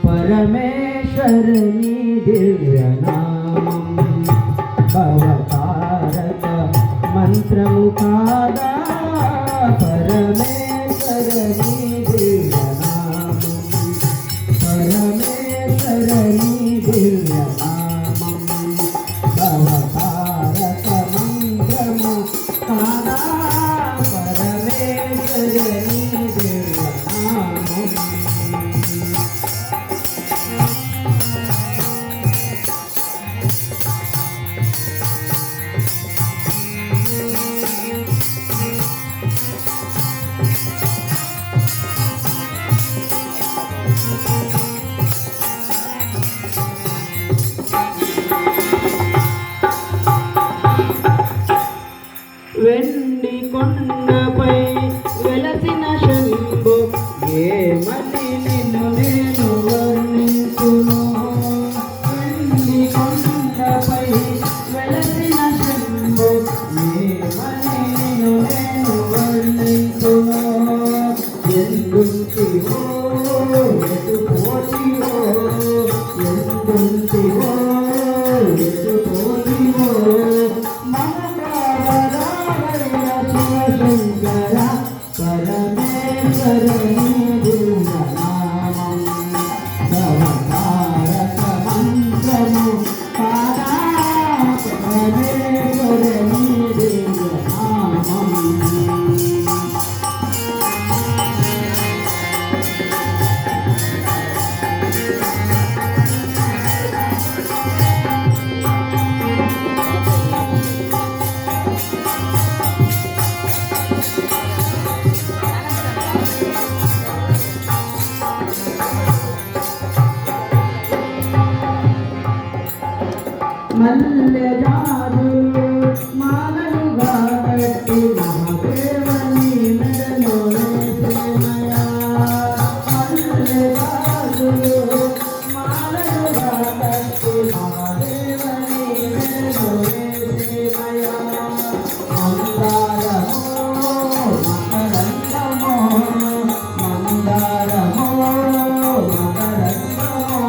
పరమేశ్వరుని దివ్యనామం భవతారక మంత్రము కాదా పరమేశ్వరుని దివ్యనామం పరమేశ్వరుని దివ్యనామం భవతారక మంత్రము కాదా పరమేశ్వరుని దివ్యనామం వెండి కొండపై వెలసిన శంభు ఏమని నిన్ను నేను వర్ణించును వెండి కొండపై వెలసిన శంభు ఏమని నిన్ను నేను వర్ణించును ఎందుంటివో ఎటుపోతివో ఎందుంటివో ఎటుపోతివో శంకర పరమేశ్వరుని దివ్యనామం భవతారక మంత్రము కాదా పరమేశ్వరుని దివ్యనామం మల్లె జాజు మాలలుగా కట్టి మహాదేవని మెడలో వేసేనయా మల్లె జాజు మాలలుగా కట్టి మహాదేవని మెడలో వేసేనయా మందారమో మకరందమో మందారమో మకరందమో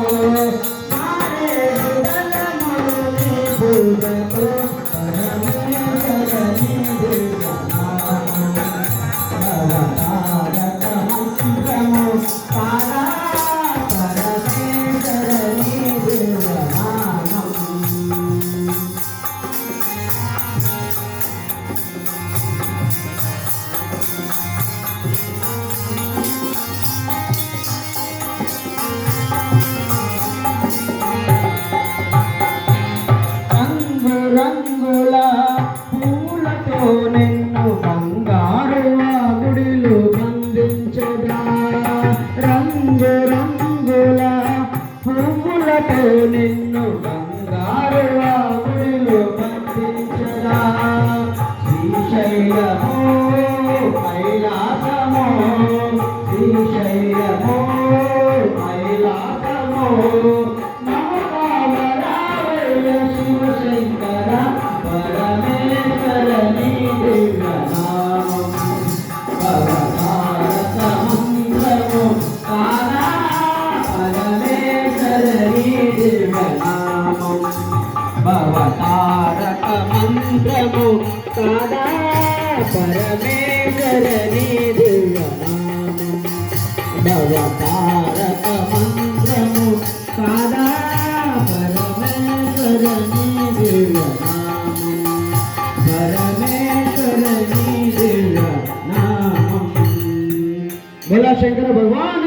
పరమేశ్వరుని దివ్యనామం భవతారక మంత్రము కాదా పరమేశ్వరుని దివ్యనామం రంగుల పూలతో నిన్ను బంగారు గుడిలో బంధించదా రంగుల పూలతో నిన్ను బంగారు గుడిలో బంధించదా శ్రీశైలమో కైలాసమో శ్రీశైలమో కైలాసమో శంకర పరమేశ్వరుని దివ్యనామం భవతారక మంత్రము కాదా పరమేశ్వరుని దివ్యనామం భవతారక మంత్రము కాదా పరమేశ్వరుని దివ్యనామం భవతారక మంత్రము కాదా పరమేశ్వరుని దివ్యనామం పరమేశ్వరుని దివ్యనామం. బోలా శంకర భగవాన్